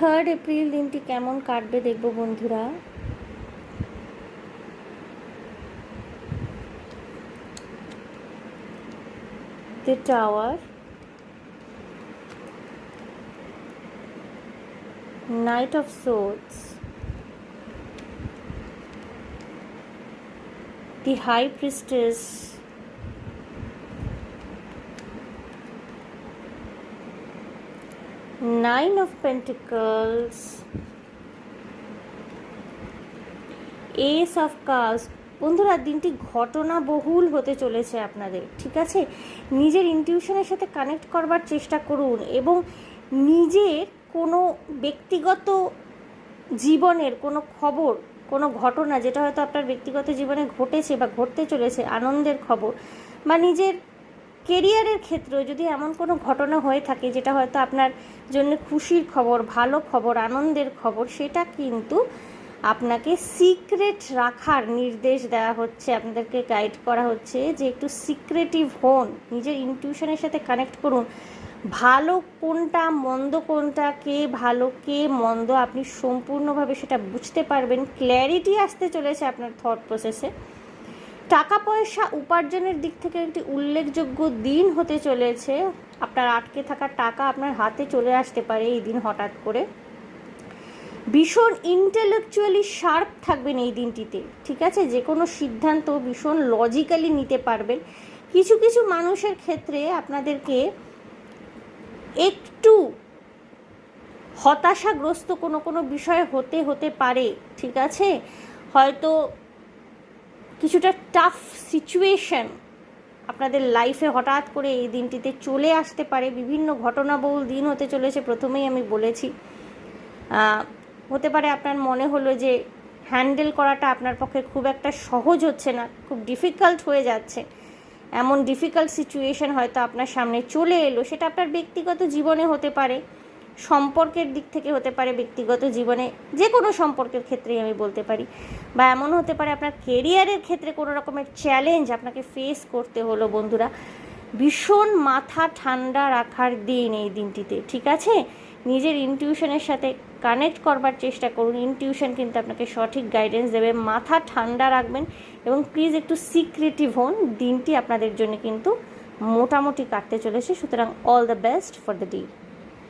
3 April দিনটি কেমন কাটবে দেখব বন্ধুরা। The Tower, Knight of Swords, the High Priestess, Nine of Pentacles, Ace of Cups। বন্ধুরা, দিনটি ঘটনা বহুল হতে চলেছে আপনাদের, ঠিক আছে? নিজের ইনটিউশনের সাথে কানেক্ট করবার চেষ্টা করুন এবং নিজের কোনো ব্যক্তিগত জীবনের কোনো খবর, কোনো ঘটনা যেটা হয়তো আপনার ব্যক্তিগত জীবনে ঘটেছে বা ঘটতে চলেছে, আনন্দের খবর বা নিজের কেরিয়ারের ক্ষেত্রেও যদি এমন কোনো ঘটনা হয়ে থাকে যেটা হয়তো আপনার জন্য খুশির খবর, ভালো খবর, আনন্দের খবর, সেটা কিন্তু আপনাকে সিক্রেট রাখার নির্দেশ দেওয়া হচ্ছে, আপনাদেরকে গাইড করা হচ্ছে যে একটু সিক্রেটিভ হন, নিজের ইনটিউশনের সাথে কানেক্ট করুন। ভালো কোনটা, মন্দ কোনটা, কে ভালো কে মন্দ, আপনি সম্পূর্ণভাবে সেটা বুঝতে পারবেন। ক্ল্যারিটি আসতে চলেছে আপনার থট প্রসেসে। টাকা পয়সা উপার্জনের দিক থেকে একটি উল্লেখযোগ্য দিন হতে চলেছে। আপনার আটকে থাকা টাকা আপনার হাতে চলে আসতে পারে এই দিন হঠাৎ করে। ভীষণ ইন্টেলেকচুয়ালি শার্প থাকবেন এই দিনটিতে, ঠিক আছে? যে কোনো সিদ্ধান্ত ভীষণ লজিক্যালি নিতে পারবেন। কিছু কিছু মানুষের ক্ষেত্রে আপনাদেরকে একটু হতাশাগ্রস্ত কোনো বিষয় হতে পারে, ঠিক আছে? হয়তো কিছুটা টাফ সিচুয়েশন আপনাদের লাইফে হঠাৎ করে এই দিনটিতে চলে আসতে পারে। বিভিন্ন ঘটনাবহুল দিন হতে চলেছে, প্রথমেই আমি বলেছি। হতে পারে আপনার মনে হলো যে হ্যান্ডেল করাটা আপনার পক্ষে খুব একটা সহজ হচ্ছে না, খুব ডিফিকাল্ট হয়ে যাচ্ছে। এমন ডিফিকাল্ট সিচুয়েশন হয়তো আপনার সামনে চলে এলো, সেটা আপনার ব্যক্তিগত জীবনে হতে পারে, সম্পর্কের দিক থেকে হতে পারে, ব্যক্তিগত জীবনে যে কোনো সম্পর্কের ক্ষেত্রেই আমি বলতে পারি, বা এমন হতে পারে আপনার কেরিয়ারের ক্ষেত্রে কোনো রকমের চ্যালেঞ্জ আপনাকে ফেস করতে হলো। বন্ধুরা, ভীষণ মাথা ঠান্ডা রাখার দিন এই দিনটিতে, ঠিক আছে? নিজের ইনটিউশনের সাথে কানেক্ট করবার চেষ্টা করুন। ইনটিউশন কিন্তু আপনাকে সঠিক গাইডেন্স দেবে। মাথা ঠান্ডা রাখবেন এবং প্লিজ একটু সিক্রেটিভ হন। দিনটি আপনাদের জন্য কিন্তু মোটামুটি কাটতে চলেছে, সুতরাং all the best for the day.